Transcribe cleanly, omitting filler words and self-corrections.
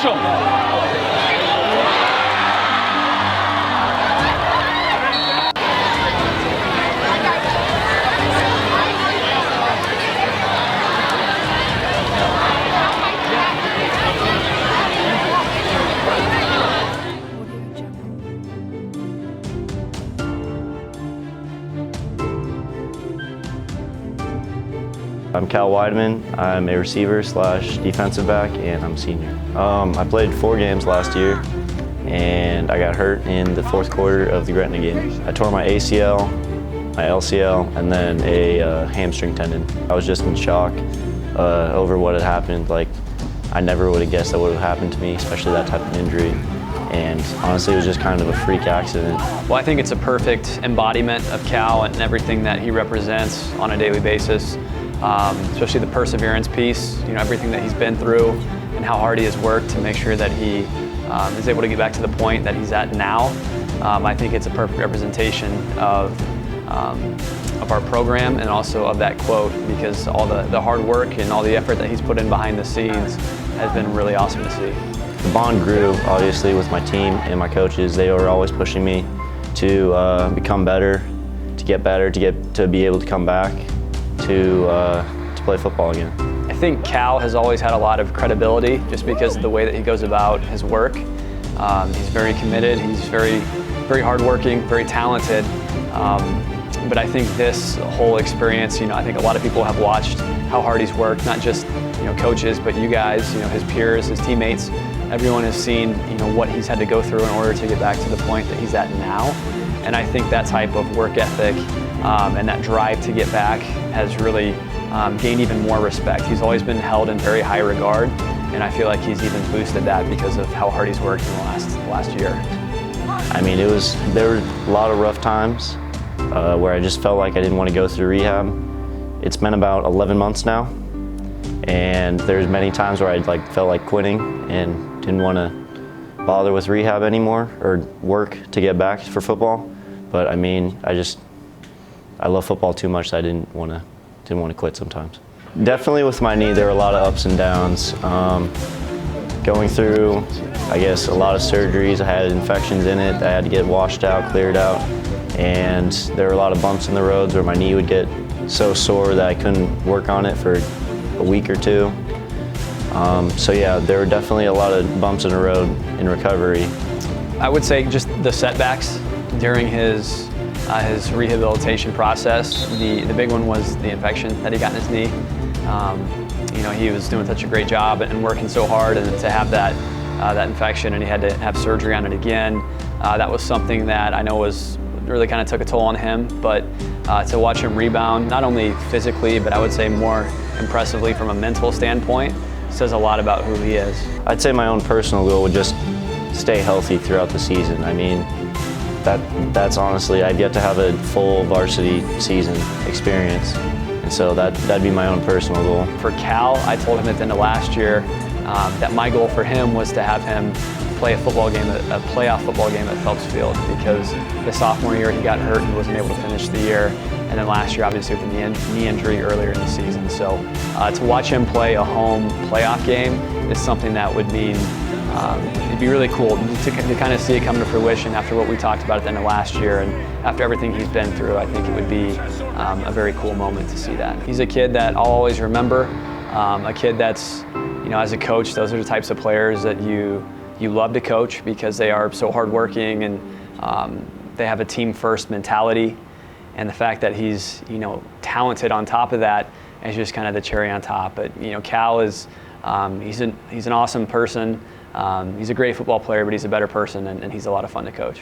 Mitchell. I'm Cal Weideman. I'm a receiver slash defensive back, and I'm a senior. I played 4 games last year, and I got hurt in the 4th quarter of the Gretna game. I tore my ACL, my LCL, and then a hamstring tendon. I was just in shock over what had happened. Like, I never would have guessed that would have happened to me, especially that type of injury. And honestly, it was just kind of a freak accident. Well, I think it's a perfect embodiment of Cal and everything that he represents on a daily basis. Especially the perseverance piece, everything that he's been through and how hard he has worked to make sure that he is able to get back to the point that he's at now. I think it's a perfect representation of our program and also of that quote, because all the hard work and all the effort that he's put in behind the scenes has been really awesome to see. The bond grew, obviously, with my team and my coaches. They were always pushing me to become better, to be able to come back to play football again. I think Cal has always had a lot of credibility just because of the way that he goes about his work. He's very committed, he's very hardworking, very talented. But I think this whole experience, I think a lot of people have watched how hard he's worked, not just coaches, but you guys, his peers, his teammates. Everyone has seen what he's had to go through in order to get back to the point that he's at now. And I think that type of work ethic and that drive to get back has really gained even more respect. He's always been held in very high regard, and I feel like he's even boosted that because of how hard he's worked in the last year. I mean, there were a lot of rough times where I just felt like I didn't want to go through rehab. It's been about 11 months now, and there's many times where I felt like quitting and didn't want to bother with rehab anymore or work to get back for football. But I mean, I love football too much that I didn't want to quit sometimes. Definitely with my knee, there were a lot of ups and downs. Going through, I guess, a lot of surgeries. I had infections in it that I had to get washed out, cleared out, and there were a lot of bumps in the roads where my knee would get so sore that I couldn't work on it for a week or 2. So yeah, there were definitely a lot of bumps in the road in recovery. I would say just the setbacks during his rehabilitation process. The big one was the infection that he got in his knee. He was doing such a great job and working so hard, and to have that infection and he had to have surgery on it again, that was something that I know really kind of took a toll on him. But to watch him rebound, not only physically, but I would say more impressively from a mental standpoint, says a lot about who he is. I'd say my own personal goal would just stay healthy throughout the season. I mean, that's honestly, I've yet to have a full varsity season experience, and so that'd be my own personal goal. For Cal, I told him at the end of last year that my goal for him was to have him play a playoff football game at Phelps Field, because the sophomore year he got hurt and wasn't able to finish the year, and then last year obviously with the knee injury earlier in the season. So to watch him play a home playoff game is something that would mean it'd be really cool to kind of see it come to fruition after what we talked about at the end of last year and after everything he's been through. I think it would be a very cool moment to see that. He's a kid that I'll always remember, a kid that's, as a coach, those are the types of players that you love to coach because they are so hardworking and they have a team-first mentality. And the fact that he's, talented on top of that is just kind of the cherry on top. But, Cal is, he's an awesome person. He's a great football player, but he's a better person, and he's a lot of fun to coach.